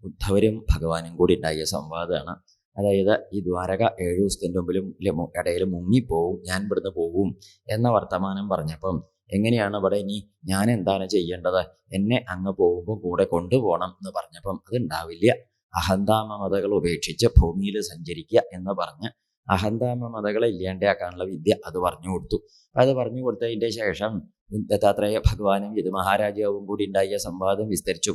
ഉദ്ധവരും ഭഗവാനും കൂടി ഉണ്ടായ സംവാദമാണ്. അതായത് ഈ ദ്വാരക 7 ദിവസത്തിൻ്റെ മുമ്പിലും ഇടയിൽ മുങ്ങിപ്പോവും, ഞാൻ ഇവിടുന്ന് പോവും എന്ന വർത്തമാനം പറഞ്ഞപ്പം എങ്ങനെയാണ് ഇവിടെ ഇനി ഞാൻ എന്താണ് ചെയ്യേണ്ടത്, എന്നെ അങ്ങ് പോകുമ്പോൾ കൂടെ കൊണ്ടുപോകണം എന്ന് പറഞ്ഞപ്പം അതുണ്ടാവില്ല, അഹന്താമമതകൾ ഉപേക്ഷിച്ച് ഭൂമിയിൽ സഞ്ചരിക്കുക എന്ന് പറഞ്ഞ് അഹന്താമമതകളെ ഇല്ലാണ്ടാക്കാനുള്ള വിദ്യ അത് പറഞ്ഞു കൊടുത്തു. അത് പറഞ്ഞു കൊടുത്തതിൻ്റെ ശേഷം ദത്താത്രേയ ഭഗവാനും ഇത് മഹാരാജാവും കൂടി ഉണ്ടായ സംവാദം വിസ്തരിച്ച്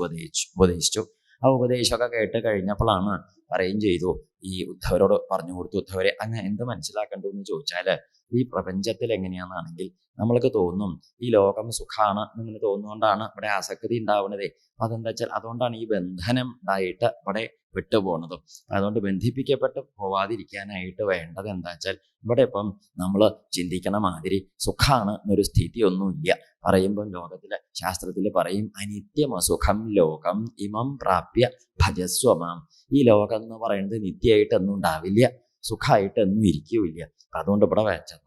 ഉപദേശിച്ചു. ആ ഉപദേശമൊക്കെ കേട്ട് കഴിഞ്ഞപ്പോഴാണ് പറയുകയും ചെയ്തു, ഈ ഉദ്ധവരോട് പറഞ്ഞു കൊടുത്തു, ഉദ്ധവരെ അങ്ങ് എന്ത് മനസ്സിലാക്കണ്ടു എന്ന് ചോദിച്ചാൽ, ഈ പ്രപഞ്ചത്തിൽ എങ്ങനെയാണെന്നാണെങ്കിൽ നമ്മൾക്ക് തോന്നും ഈ ലോകം സുഖമാണ് എന്നിങ്ങനെ തോന്നുകൊണ്ടാണ് ഇവിടെ ആസക്തി ഉണ്ടാവുന്നത്. അതെന്താ വെച്ചാൽ അതുകൊണ്ടാണ് ഈ ബന്ധനം ഉണ്ടായിട്ട് ഇവിടെ വിട്ടുപോകുന്നതും. അതുകൊണ്ട് ബന്ധിപ്പിക്കപ്പെട്ട് പോവാതിരിക്കാനായിട്ട് വേണ്ടത് എന്താ വെച്ചാൽ ഇവിടെ ഇപ്പം നമ്മൾ ചിന്തിക്കണ മാതിരി സുഖമാണ് എന്നൊരു സ്ഥിതി ഒന്നുമില്ല. പറയുമ്പം ലോകത്തിലെ ശാസ്ത്രത്തിൽ പറയും, അനിത്യമസുഖം ലോകം ഇമം പ്രാപ്യ ഭജസ്വമാം. ഈ ലോകം എന്ന് പറയുന്നത് നിത്യമായിട്ടൊന്നും ഉണ്ടാവില്ല, സുഖമായിട്ടൊന്നും ഇരിക്കുകയില്ല. അതുകൊണ്ട് ഇവിടെ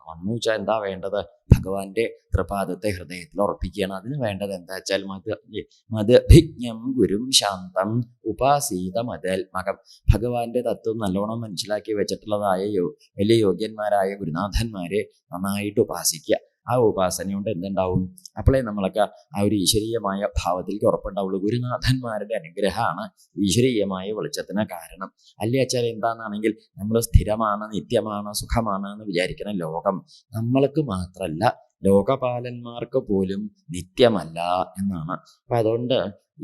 വന്നു വെച്ചാൽ എന്താ വേണ്ടത്, ഭഗവാന്റെ തൃപാദത്തെ ഹൃദയത്തിൽ ഉറപ്പിക്കുകയാണ്. അതിന് വേണ്ടത് എന്താ വെച്ചാൽ മദ്ഭിജ്ഞം ഗുരും ശാന്തം ഉപാസീത മതാത്മകം. ഭഗവാന്റെ തത്വം നല്ലോണം മനസ്സിലാക്കി വെച്ചിട്ടുള്ളതായ വലിയ യോഗ്യന്മാരായ ഗുരുനാഥന്മാരെ നന്നായിട്ട് ഉപാസിക്കുക. ആ ഉപാസന കൊണ്ട് എന്തുണ്ടാവും, അപ്പോഴേ നമ്മളൊക്കെ ആ ഒരു ഈശ്വരീയമായ ഭാവത്തിലേക്ക് ഉറപ്പുണ്ടാവുള്ളൂ. ഗുരുനാഥന്മാരുടെ അനുഗ്രഹമാണ് ഈശ്വരീയമായ വെളിച്ചത്തിന് കാരണം. അല്ലേ വെച്ചാൽ എന്താണെന്നാണെങ്കിൽ നമ്മൾ സ്ഥിരമാണ്, നിത്യമാണ്, സുഖമാണ് എന്ന് വിചാരിക്കുന്ന ലോകം നമ്മൾക്ക് മാത്രമല്ല ലോകപാലന്മാർക്ക് പോലും നിത്യമല്ല എന്നാണ്. അപ്പം അതുകൊണ്ട്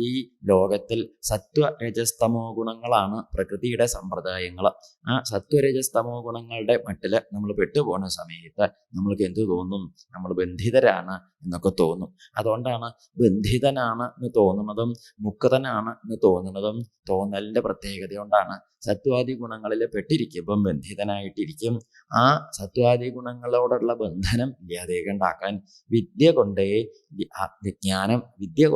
ഈ ലോകത്തിൽ സത്വ രജസ്തമോ ഗുണങ്ങളാണ് പ്രകൃതിയുടെ സമ്പ്രദായങ്ങൾ. ആ സത്വരജസ്തമോ ഗുണങ്ങളുടെ മട്ടിൽ നമ്മൾ പെട്ടുപോകുന്ന സമയത്ത് നമ്മൾക്ക് എന്ത് തോന്നും, നമ്മൾ ബന്ധിതരാണ് എന്നൊക്കെ തോന്നും. അതുകൊണ്ടാണ് ബന്ധിതനാണ് എന്ന് തോന്നുന്നതും മുക്തനാണ് എന്ന് തോന്നുന്നതും തോന്നലിൻ്റെ പ്രത്യേകത കൊണ്ടാണ്. സത്വാദി ഗുണങ്ങളിൽ പെട്ടിരിക്കുമ്പം ബന്ധിതനായിട്ടിരിക്കും. ആ സത്വാദി ഗുണങ്ങളോടുള്ള ബന്ധനം ഇല്ലാതെയുണ്ടാക്കാൻ വിദ്യ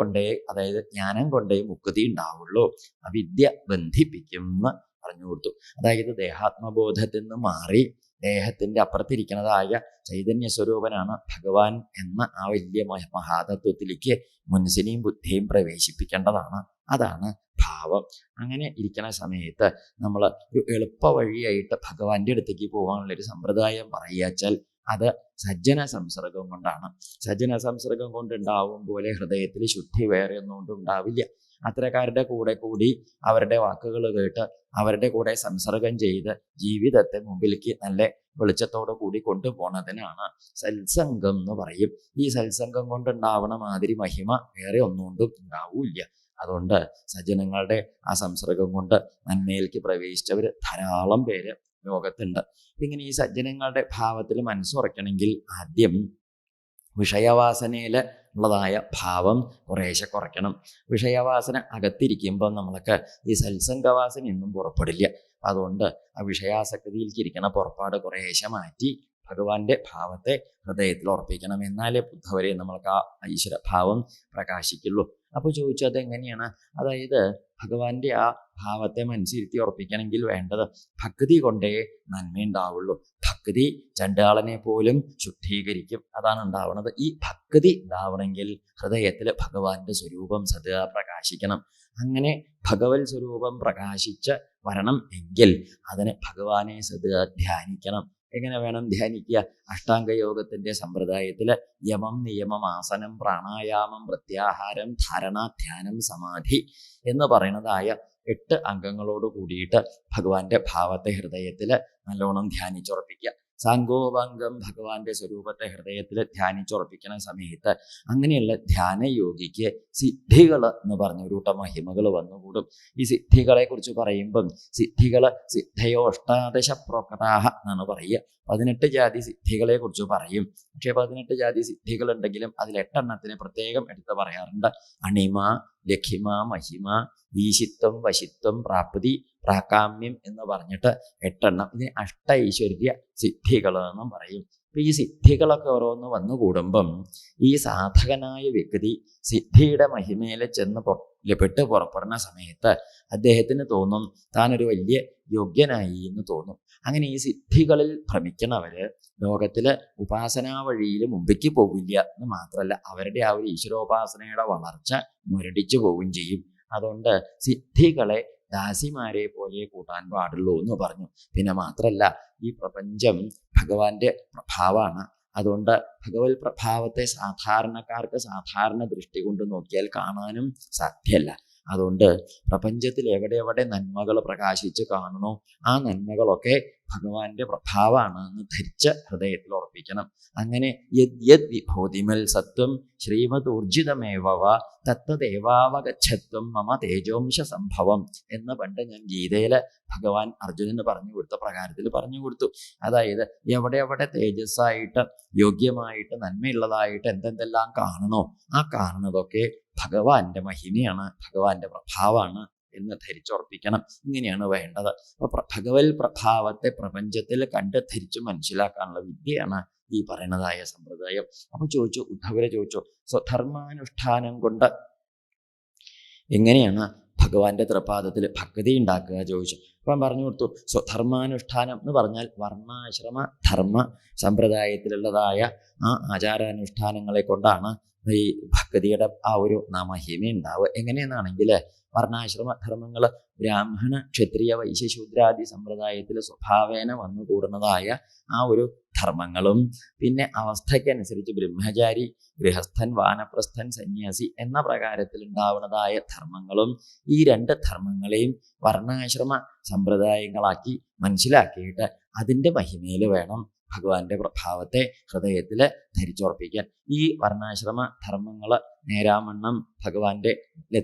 കൊണ്ടേ അതായത് ജ്ഞാനം കൊണ്ടേ മുക്തി ഉണ്ടാവുള്ളൂ. ആ വിദ്യ ബന്ധിപ്പിക്കും എന്ന് പറഞ്ഞു കൊടുത്തു. അതായത് ദേഹാത്മബോധത്തിൽ നിന്ന് മാറി ദേഹത്തിൻ്റെ അപ്പുറത്തിരിക്കുന്നതായ ചൈതന്യ സ്വരൂപനാണ് ഭഗവാൻ എന്ന ആ വലിയ മഹാതത്വത്തിലേക്ക് മനസ്സിനെയും ബുദ്ധിയും പ്രവേശിപ്പിക്കേണ്ടതാണ്. അതാണ് ഭാവം. അങ്ങനെ ഇരിക്കുന്ന സമയത്ത് നമ്മൾ ഒരു എളുപ്പ വഴിയായിട്ട് ഭഗവാന്റെ അടുത്തേക്ക് പോകാനുള്ളൊരു സമ്പ്രദായം പറയുകച്ചാൽ അത് സജ്ജന സംസർഗം കൊണ്ടാണ്. സജ്ജന സംസർഗം കൊണ്ടുണ്ടാവും പോലെ ഹൃദയത്തിൽ ശുദ്ധി വേറെ ഒന്നുകൊണ്ടും ഉണ്ടാവില്ല. അത്തരക്കാരുടെ കൂടെ കൂടി അവരുടെ വാക്കുകൾ കേട്ട് അവരുടെ കൂടെ സംസർഗം ചെയ്ത് ജീവിതത്തെ മുമ്പിലേക്ക് നല്ല വെളിച്ചത്തോടു കൂടി കൊണ്ടുപോകുന്നതിനാണ് സത്സംഗം എന്ന് പറയും. ഈ സത്സംഗം കൊണ്ടുണ്ടാവണ മാതിരി മഹിമ വേറെ ഒന്നുകൊണ്ടും ഉണ്ടാവില്ല. അതുകൊണ്ട് സജ്ജനങ്ങളുടെ ആ സംസർഗം കൊണ്ട് നന്മയിലേക്ക് പ്രവേശിച്ചവർ ധാരാളം പേര് ലോകത്തുണ്ട്. ഇങ്ങനെ ഈ സജ്ജനങ്ങളുടെ ഭാവത്തിൽ മനസ്സുറയ്ക്കണമെങ്കിൽ ആദ്യം വിഷയവാസനയിൽ ഉള്ളതായ ഭാവം കുറേശ്ശെ കുറയ്ക്കണം. വിഷയവാസന അകത്തിരിക്കുമ്പം നമ്മൾക്ക് ഈ സത്സംഗവാസന ഒന്നും പുറപ്പെടില്ല. അതുകൊണ്ട് ആ വിഷയാസക്തിയിലേക്ക് ഇരിക്കണ പുറപ്പാട് കുറേശ്ശെ മാറ്റി ഭഗവാന്റെ ഭാവത്തെ ഹൃദയത്തിൽ ഉറപ്പിക്കണം. എന്നാലേ ബുദ്ധവരെ നമ്മൾക്ക് ആ ഈശ്വര ഭാവം പ്രകാശിക്കുള്ളൂ. അപ്പോൾ ചോദിച്ചു അതെങ്ങനെയാണ്? അതായത് ഭഗവാന്റെ ആ ഭാവത്തെ മനസ്സിരുത്തി ഉറപ്പിക്കണമെങ്കിൽ വേണ്ടത് ഭക്തി കൊണ്ടേ നന്മയുണ്ടാവുള്ളൂ. ഭക്തി ചണ്ടാളനെ പോലും ശുദ്ധീകരിക്കും. അതാണ് ഉണ്ടാവുന്നത്. ഈ ഭക്തി ഉണ്ടാവണമെങ്കിൽ ഹൃദയത്തിൽ ഭഗവാന്റെ സ്വരൂപം സദാ പ്രകാശിക്കണം. അങ്ങനെ ഭഗവത് സ്വരൂപം പ്രകാശിച്ച് വരണം എങ്കിൽ അതിന് ഭഗവാനെ സദാ ധ്യാനിക്കണം. എങ്ങനെ വേണം ധ്യാനിക്കുക? അഷ്ടാംഗയോഗത്തിൻ്റെ സമ്പ്രദായത്തിൽ യമം നിയമം ആസനം പ്രാണായാമം പ്രത്യാഹാരം ധാരണ ധ്യാനം സമാധി എന്ന് പറയുന്നതായ 8 അംഗങ്ങളോട് കൂടിയിട്ട് ഭഗവാന്റെ ഭാവത്തെ ഹൃദയത്തിൽ നല്ലോണം ധ്യാനിച്ചുറപ്പിക്കുക. സാങ്കോപാംഗം ഭഗവാന്റെ സ്വരൂപത്തെ ഹൃദയത്തിൽ ധ്യാനിച്ചുറപ്പിക്കുന്ന സമയത്ത് അങ്ങനെയുള്ള ധ്യാനയോഗിക്ക് സിദ്ധികൾ എന്ന് പറഞ്ഞൊരു കൂട്ടം മഹിമകൾ വന്നുകൂടും. ഈ സിദ്ധികളെ കുറിച്ച് പറയുമ്പം സിദ്ധികൾ സിദ്ധയോ അഷ്ടാദശ പ്രോക്താഹ എന്നാണ് പറയുക. 18 ജാതി സിദ്ധികളെ കുറിച്ച് പറയും. പക്ഷേ 18 ജാതി സിദ്ധികളുണ്ടെങ്കിലും അതിൽ 8 എണ്ണത്തിന് പ്രത്യേകം എടുത്ത് പറയാറുണ്ട്. അണിമ, ലഖിമ, മഹിമ, ഈശിത്വം, വശിത്വം, പ്രാപ്തി, പ്രാകാമ്യം എന്ന് പറഞ്ഞിട്ട് 8 എണ്ണം. ഇതിന് അഷ്ടൈശ്വര്യ സിദ്ധികൾ എന്നും പറയും. അപ്പം ഈ സിദ്ധികളൊക്കെ ഓരോന്ന് വന്നുകൂടുമ്പം ഈ സാധകനായ വ്യക്തി സിദ്ധിയുടെ മഹിമയിൽ ചെന്ന് പെട്ട് പുറപ്പെടുന്ന സമയത്ത് അദ്ദേഹത്തിന് തോന്നും താനൊരു വലിയ യോഗ്യനായി എന്ന് തോന്നും. അങ്ങനെ ഈ സിദ്ധികളിൽ ഭ്രമിക്കണവര് ലോകത്തില് ഉപാസനാ വഴിയിൽ മുമ്പിലേക്ക് പോവില്ല എന്ന് മാത്രമല്ല അവരുടെ ആ ഒരു ഈശ്വരോപാസനയുടെ വളർച്ച മുരടിച്ചു പോവുകയും ചെയ്യും. അതുകൊണ്ട് സിദ്ധികളെ ദാസിമാരെ പോലെ കൂട്ടാൻ പാടുള്ളൂ എന്ന് പറഞ്ഞു. പിന്നെ മാത്രല്ല, ഈ പ്രപഞ്ചം ഭഗവാന്റെ പ്രഭാവമാണ്. അതുകൊണ്ട് ഭഗവത് പ്രഭാവത്തെ സാധാരണക്കാർക്ക് സാധാരണ ദൃഷ്ടി കൊണ്ട് നോക്കിയാൽ കാണാനും സാധ്യമല്ല. അതുകൊണ്ട് പ്രപഞ്ചത്തിൽ എവിടെ എവിടെ നന്മകൾ പ്രകാശിച്ച് കാണണോ ആ നന്മകളൊക്കെ ഭഗവാന്റെ പ്രഭാവമാണ് എന്ന് ധരിച്ച് ഹൃദയത്തിൽ ഉറപ്പിക്കണം. അങ്ങനെ യദ്യത് വിഭൂതിമൽ സത്വം ശ്രീമദൂർജിതമേവ തത്തദേവാവഗച്ഛത്വം മമ തേജോംശ സംഭവം എന്ന് പണ്ട് ഞാൻ ഗീതയില് ഭഗവാൻ അർജുനന് പറഞ്ഞു കൊടുത്ത പ്രകാരത്തിൽ പറഞ്ഞു കൊടുത്തു. അതായത് എവിടെ എവിടെ തേജസ്സായിട്ട് യോഗ്യമായിട്ട് നന്മയുള്ളതായിട്ട് എന്തെന്തെല്ലാം കാണണോ ആ കാണുന്നതൊക്കെ ഭഗവാന്റെ മഹിമയാണ്, ഭഗവാന്റെ പ്രഭാവമാണ് എന്ന് ധരിച്ചുറപ്പിക്കണം. ഇങ്ങനെയാണ് വേണ്ടത്. അപ്പൊ ഭഗവത് പ്രഭാവത്തെ പ്രപഞ്ചത്തിൽ കണ്ട് ധരിച്ചു മനസ്സിലാക്കാനുള്ള വിദ്യയാണ് ഈ പറയുന്നതായ സമ്പ്രദായം. അപ്പൊ ഉദ്ധവരെ ചോദിച്ചു, സ്വധർമാനുഷ്ഠാനം കൊണ്ട് എങ്ങനെയാണ് ഭഗവാന്റെ തൃപാദത്തിൽ ഭക്തി ഉണ്ടാക്കുക ചോദിച്ചു. അപ്പം പറഞ്ഞു കൊടുത്തു, സ്വധർമാനുഷ്ഠാനം എന്ന് പറഞ്ഞാൽ വർണ്ണാശ്രമ ധർമ്മ സമ്പ്രദായത്തിലുള്ളതായ ആ ആചാരാനുഷ്ഠാനങ്ങളെ കൊണ്ടാണ് ഈ ഭക്തിയുടെ ആ ഒരു മഹിമ ഉണ്ടാവുക. എങ്ങനെയെന്നാണെങ്കിൽ വർണ്ണാശ്രമ ധർമ്മങ്ങൾ ബ്രാഹ്മണ ക്ഷത്രിയ വൈശ്യ ശൂദ്രാദി സമ്പ്രദായത്തിൽ സ്വഭാവേന വന്നു കൂടുന്നതായ ആ ഒരു ധർമ്മങ്ങളും പിന്നെ അവസ്ഥയ്ക്കനുസരിച്ച് ബ്രഹ്മചാരി ഗൃഹസ്ഥൻ വാനപ്രസ്ഥൻ സന്യാസി എന്ന പ്രകാരത്തിൽ ഉണ്ടാവുന്നതായ ധർമ്മങ്ങളും ഈ രണ്ട് ധർമ്മങ്ങളെയും വർണ്ണാശ്രമ സമ്പ്രദായങ്ങളാക്കി മനസ്സിലാക്കിയിട്ട് അതിൻ്റെ മഹിമയിൽ വേണം ഭഗവാന്റെ പ്രഭാവത്തെ ഹൃദയത്തിൽ ധരിച്ചുറപ്പിക്കാൻ. ഈ വർണ്ണാശ്രമ ധർമ്മങ്ങൾ നേരാമണ്ണം ഭഗവാന്റെ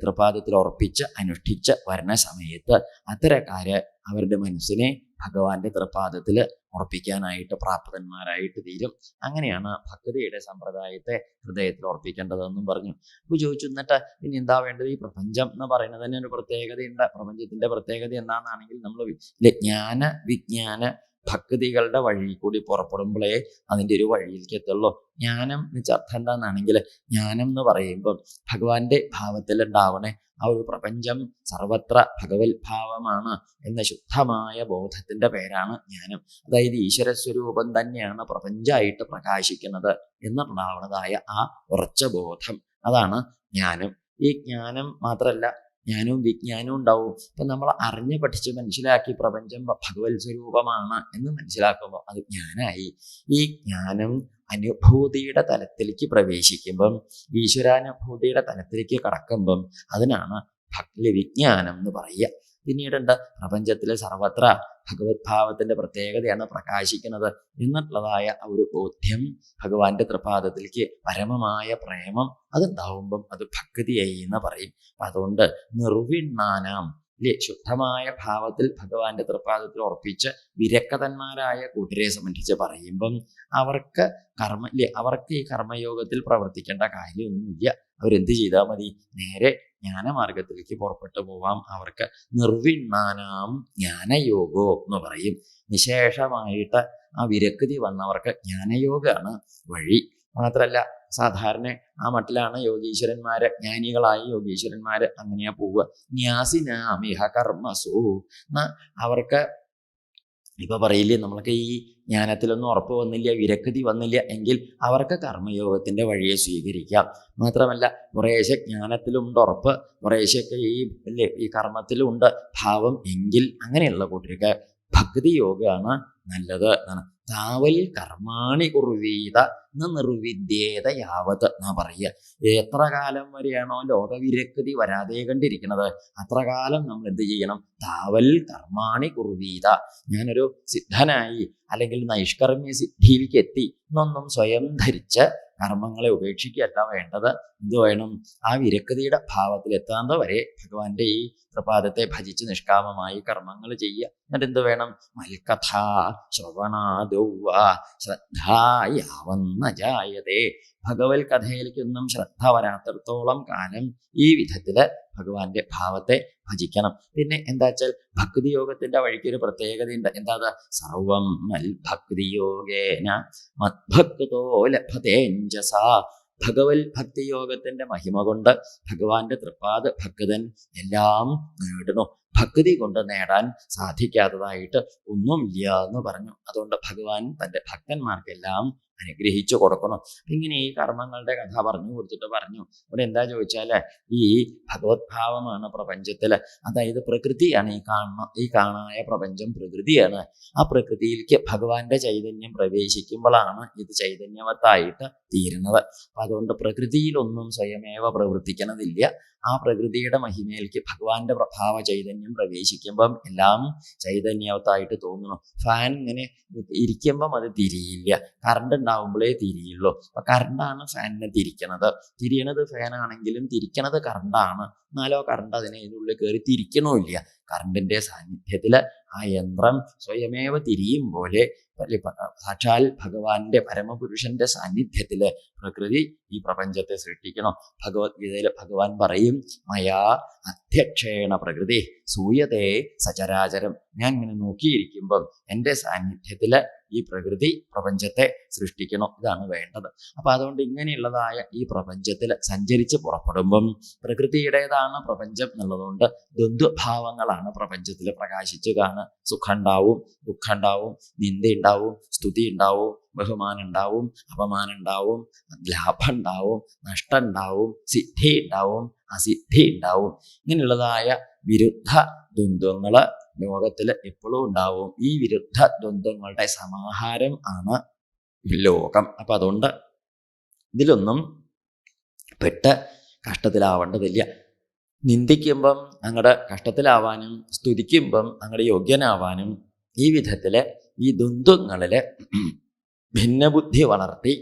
തൃപാദത്തിൽ ഉറപ്പിച്ച് അനുഷ്ഠിച്ച് വരുന്ന സമയത്ത് അത്തരക്കാര് അവരുടെ മനസ്സിനെ ഭഗവാന്റെ തൃപാദത്തിൽ ഉറപ്പിക്കാനായിട്ട് പ്രാപ്തന്മാരായിട്ട് തീരും. അങ്ങനെയാണ് ഭക്തിയുടെ സമ്പ്രദായത്തെ ഹൃദയത്തിൽ ഉറപ്പിക്കേണ്ടതെന്നും പറഞ്ഞു. അപ്പോൾ ചോദിച്ചു, എന്നിട്ട് ഇനി എന്താ വേണ്ടത്? ഈ പ്രപഞ്ചം എന്ന് പറയുന്നത് തന്നെ ഒരു പ്രത്യേകതയുണ്ട്. പ്രപഞ്ചത്തിന്റെ പ്രത്യേകത എന്താണെന്നാണെങ്കിൽ നമ്മൾ ജ്ഞാന വിജ്ഞാന ഭക്തികളുടെ വഴി കൂടി പുറപ്പെടുമ്പോഴേ അതിൻ്റെ ഒരു വഴിയിലേക്ക് എത്തുള്ളൂ. ജ്ഞാനം എന്ന് വെച്ചാൽ അർത്ഥം എന്താണെന്നാണെങ്കിൽ, ജ്ഞാനം എന്ന് പറയുമ്പം ഭഗവാന്റെ ഭാവത്തിൽ ഉണ്ടാവണേ ആ ഒരു പ്രപഞ്ചം സർവത്ര ഭഗവത് ഭാവമാണ് എന്ന ശുദ്ധമായ ബോധത്തിന്റെ പേരാണ് ജ്ഞാനം. അതായത് ഈശ്വരസ്വരൂപം തന്നെയാണ് പ്രപഞ്ചമായിട്ട് പ്രകാശിക്കുന്നത് എന്നുണ്ടാവുന്നതായ ആ ഉറച്ച ബോധം, അതാണ് ജ്ഞാനം. ഈ ജ്ഞാനം മാത്രമല്ല, ജ്ഞാനവും വിജ്ഞാനവും ഉണ്ടാവും. ഇപ്പം നമ്മൾ അറിഞ്ഞ് പഠിച്ച് മനസ്സിലാക്കി പ്രപഞ്ചം ഭഗവത് സ്വരൂപമാണ് എന്ന് മനസ്സിലാക്കുമ്പോൾ അത് ജ്ഞാനായി. ഈ ജ്ഞാനം അനുഭൂതിയുടെ തലത്തിലേക്ക് പ്രവേശിക്കുമ്പം, ഈശ്വരാനുഭൂതിയുടെ തലത്തിലേക്ക് കടക്കുമ്പം അതിനാണ് ഭക്തി വിജ്ഞാനം എന്ന് പറയുക. പിന്നീടുണ്ട് പ്രപഞ്ചത്തിലെ സർവത്ര ഭഗവത് ഭാവത്തിന്റെ പ്രത്യേകതയാണ് പ്രകാശിക്കുന്നത് എന്നുള്ളതായ ഒരു ബോധ്യം, ഭഗവാന്റെ തൃപാദത്തിലേക്ക് പരമമായ പ്രേമം അതുണ്ടാവുമ്പം അത് ഭക്തിയായി എന്ന് പറയും. അപ്പം അതുകൊണ്ട് നിർവിണ്ണാനാം ശുദ്ധമായ ഭാവത്തിൽ ഭഗവാന്റെ തൃപാദത്തിൽ ഉറപ്പിച്ച് വിരക്തന്മാരായ കൂട്ടരെ സംബന്ധിച്ച് പറയുമ്പം അവർക്ക് അവർക്ക് ഈ കർമ്മയോഗത്തിൽ പ്രവർത്തിക്കേണ്ട കാര്യമൊന്നുമില്ല. അവരെന്ത് ചെയ്താൽ മതി? നേരെ ജ്ഞാനമാർഗത്തിലേക്ക് പുറപ്പെട്ടു പോവാം. അവർക്ക് നിർവിണ്ണാനാം ജ്ഞാനയോഗോ എന്ന് പറയും. നിശേഷമായിട്ട് ആ വിരക്തി വന്നവർക്ക് ജ്ഞാനയോഗമാണ് വഴി. മാത്രമല്ല, സാധാരണ ആ മട്ടിലാണ് യോഗീശ്വരന്മാര്, ജ്ഞാനികളായ യോഗീശ്വരന്മാര് അങ്ങനെയാ പോവുക. ന്യാസിനാമിഹ കർമ്മസു എന്നാ അവർക്ക് ഇപ്പൊ പറയില്ലേ, നമ്മൾക്ക് ഈ ജ്ഞാനത്തിലൊന്നും ഉറപ്പ് വന്നില്ല, വിരക്തി വന്നില്ല എങ്കിൽ അവർക്ക് കർമ്മയോഗത്തിന്റെ വഴിയെ സ്വീകരിക്കാം. മാത്രമല്ല, കുറേശ്ശെ ജ്ഞാനത്തിലുണ്ട് ഉറപ്പ്, കുറേശ്ശൊക്കെ ഈ കർമ്മത്തിലുണ്ട് ഭാവം എങ്കിൽ അങ്ങനെയുള്ള കൂട്ടർക്ക് ഭക്തി യോഗമാണ് നല്ലത് എന്നാണ്. താവൽ കർമാണി കുർവീത നിർവിദ്യേത യാവത് എന്നാ പറയുക. എത്ര കാലം വരെയാണോ ലോകവിരക്തി വരാതെ കണ്ടിരിക്കുന്നത് അത്ര കാലം നമ്മൾ എന്ത് ചെയ്യണം? താവൽ കർമാണി കുർവീത. ഞാനൊരു സിദ്ധനായി അല്ലെങ്കിൽ നൈഷ്കർമ്മ്യ സിദ്ധിയിലേക്ക് എത്തി എന്നൊന്നും സ്വയം ധരിച്ച് കർമ്മങ്ങളെ ഉപേക്ഷിക്കുകയല്ല വേണ്ടത്. എന്ത് വേണം? ആ വിരക്തിയുടെ ഭാവത്തിൽ എത്താതെ വരെ ഭഗവാന്റെ ഈ പ്രപാദത്തെ ഭജിച്ച് നിഷ്കാമമായി കർമ്മങ്ങൾ ചെയ്യുക. എന്നിട്ട് എന്ത് വേണം? മൽക്കഥാ ശ്രവണാദൗവ ശ്രദ്ധായാവന്ന ജായതേ. ഭഗവത് കഥയിലേക്കൊന്നും ശ്രദ്ധ വരാത്തിടത്തോളം കാലം ഈ വിധത്തില് ഭഗവാന്റെ ഭാവത്തെ ഭജിക്കണം. പിന്നെ എന്താ വെച്ചാൽ ഭക്തിയോഗത്തിന്റെ വഴിക്ക് ഒരു പ്രത്യേകതയുണ്ട്. എന്താ? സർവം മൽഭക്തിയോഗേന മദ്ഭക്തോ ലഭതേഞ്ജസ. ഭഗവത് ഭക്തിയോഗത്തിന്റെ മഹിമ കൊണ്ട് ഭഗവാന്റെ തൃപ്പാദ ഭക്തൻ എല്ലാം നേടണു. ഭക്തി കൊണ്ട് നേടാൻ സാധിക്കാത്തതായിട്ട് ഒന്നുമില്ല എന്ന് പറഞ്ഞു. അതുകൊണ്ട് ഭഗവാൻ തൻ്റെ ഭക്തന്മാർക്കെല്ലാം അനുഗ്രഹിച്ചു കൊടുക്കണം. ഇങ്ങനെ ഈ കർമ്മങ്ങളുടെ കഥ പറഞ്ഞു കൊടുത്തിട്ട് പറഞ്ഞു, ഇവിടെ എന്താ ചോദിച്ചാൽ ഈ ഭഗവത്ഭാവമാണ് പ്രപഞ്ചത്തിൽ. അതായത് പ്രകൃതിയാണ് ഈ കാണായ പ്രപഞ്ചം പ്രകൃതിയാണ്. ആ പ്രകൃതിയിലേക്ക് ഭഗവാന്റെ ചൈതന്യം പ്രവേശിക്കുമ്പോഴാണ് ഇത് ചൈതന്യവത്തായിട്ട് തീരുന്നത്. അപ്പം അതുകൊണ്ട് പ്രകൃതിയിലൊന്നും സ്വയമേവ പ്രവർത്തിക്കണതില്ല. ആ പ്രകൃതിയുടെ മഹിമയിലേക്ക് ഭഗവാന്റെ പ്രഭാവ ചൈതന്യം പ്രവേശിക്കുമ്പം എല്ലാം ചൈതന്യവത്തായിട്ട് തോന്നുന്നു. ഫാൻ ഇങ്ങനെ ഇരിക്കുമ്പം അത് തിരിയില്ല, കറണ്ട് ഉണ്ടാവുമ്പോഴേ തിരിയുള്ളൂ. അപ്പൊ കറണ്ടാണ് ഫാനിനെ തിരിയണത് ഫാനാണെങ്കിലും തിരിക്കണത് കറണ്ടാണ്. എന്നാലോ കറണ്ട് ഇതിനുള്ളിൽ കയറി തിരിക്കണമില്ല. കറണ്ടിന്റെ സാന്നിധ്യത്തിൽ ആ യന്ത്രം സ്വയമേവ തിരിയും പോലെ സാക്ഷാൽ ഭഗവാന്റെ പരമപുരുഷന്റെ സാന്നിധ്യത്തില് പ്രകൃതി ഈ പ്രപഞ്ചത്തെ സൃഷ്ടിക്കണം. ഭഗവത്ഗീതയിൽ ഭഗവാൻ പറയും, മയാ അധ്യക്ഷേണ പ്രകൃതി സൂയതേ സചരാചരം. ഞാൻ ഇങ്ങനെ നോക്കിയിരിക്കുമ്പം എൻ്റെ സാന്നിധ്യത്തില് ഈ പ്രകൃതി പ്രപഞ്ചത്തെ സൃഷ്ടിക്കണം. ഇതാണ് വേണ്ടത്. അപ്പൊ അതുകൊണ്ട് ഇങ്ങനെയുള്ളതായ ഈ പ്രപഞ്ചത്തിൽ സഞ്ചരിച്ച് പുറപ്പെടുമ്പം പ്രകൃതിയുടേതാണ് പ്രപഞ്ചം എന്നുള്ളതുകൊണ്ട് ദ്വന്ദ്ഭാവങ്ങളാണ് പ്രപഞ്ചത്തിൽ പ്രകാശിച്ച് കാണുക. സുഖം ഉണ്ടാവും, ദുഃഖം ഉണ്ടാവും, നിന്ദയുണ്ടാവും, സ്തുതി ഉണ്ടാവും, ബഹുമാനം ഉണ്ടാവും, അപമാനം ഉണ്ടാവും, ലാഭം ഉണ്ടാവും, നഷ്ടം ഉണ്ടാവും, സിദ്ധി ഉണ്ടാവും, അസിദ്ധി ഉണ്ടാവും. ഇങ്ങനെയുള്ളതായ വിരുദ്ധ ദ്വന്ദ്വങ്ങള് ലോകത്തിൽ എപ്പോഴും ഉണ്ടാവും. ഈ വിരുദ്ധ ദ്വന്ദ്വങ്ങളുടെ സമാഹാരം ആണ് ലോകം. അപ്പൊ അതുകൊണ്ട് ഇതിലൊന്നും പെട്ട് കഷ്ടത്തിലാവേണ്ടതില്ല. നിന്ദിക്കുമ്പം അങ്ങടെ കഷ്ടത്തിലാവാനും സ്തുതിക്കുമ്പം അങ്ങടെ യോഗ്യനാവാനും ഈ വിധത്തില് ഈ ദ്വന്ദ്വങ്ങളില് ഭിന്നബുദ്ധി വളർത്തി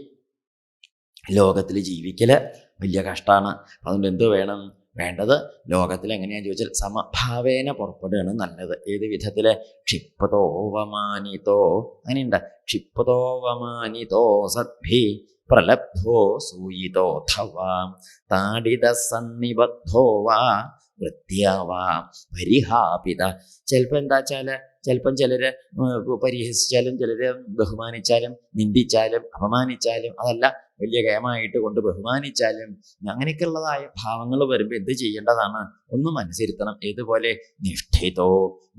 ലോകത്തിൽ ജീവിക്കല് വലിയ കഷ്ടമാണ്. അതുകൊണ്ട് എന്ത് വേണം? വേണ്ടത് ലോകത്തിൽ എങ്ങനെയാന്ന് ചോദിച്ചാൽ സമഭാവേന പുറപ്പെടുകയാണ് നല്ലത്. ഏത് വിധത്തില്? ക്ഷിപ്തോവമാനിതോ, അങ്ങനെയുണ്ട്. ക്ഷിപ്തോവമാനിതോ സദ്ഭി പ്രലബ്ധോ സൂയിതോഥവാ താഡിത സന്നിബദ്ധോ വാ വൃത്യാവാ പരിഹാപിത. ചിലപ്പോൾ എന്താ വെച്ചാല് ചിലര് പരിഹസിച്ചാലും ചിലര് ബഹുമാനിച്ചാലും നിന്ദിച്ചാലും അപമാനിച്ചാലും അതല്ല വലിയ കേമായിട്ട് കൊണ്ട് ബഹുമാനിച്ചാലും അങ്ങനെയൊക്കെയുള്ളതായ ഭാവങ്ങൾ വരുമ്പോൾ എന്ത് ചെയ്യേണ്ടതാണ്? ഒന്നും അനുസരിക്കണം. ഏതുപോലെ? നിഷ്ഠിതോ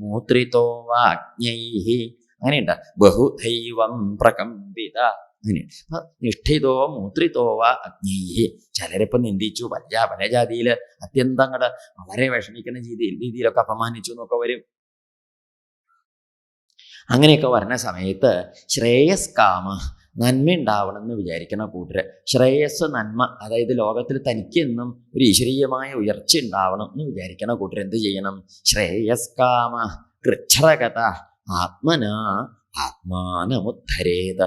മൂത്രിതോ വാജ്ഞൈഹി, അങ്ങനെയുണ്ട്. ബഹുദൈവം പ്രകമ്പിത, അങ്ങനെ. അപ്പൊ നിഷ്ഠിതോ മൂത്രിതോ വാ അഗ്നൈഹി. ചിലരിപ്പം നിന്ദിച്ചു, പല ജാതിയില് അത്യന്തം അങ്ങട് വളരെ വിഷമിക്കുന്ന രീതിയിലൊക്കെ അപമാനിച്ചു എന്നൊക്കെ വരും. അങ്ങനെയൊക്കെ വരുന്ന സമയത്ത് ശ്രേയസ്കാമ, നന്മ ഉണ്ടാവണം എന്ന് വിചാരിക്കണ കൂട്ടര്, ശ്രേയസ് നന്മ, അതായത് ലോകത്തിൽ തനിക്കെന്നും ഒരു ഈശ്വരീയമായ ഉയർച്ച ഉണ്ടാവണം എന്ന് വിചാരിക്കണ കൂട്ടര് എന്ത് ചെയ്യണം? ശ്രേയസ്കാമ കൃച്ഛ്രഗത ആത്മനാ ആത്മാനമുദ്ധരേത്.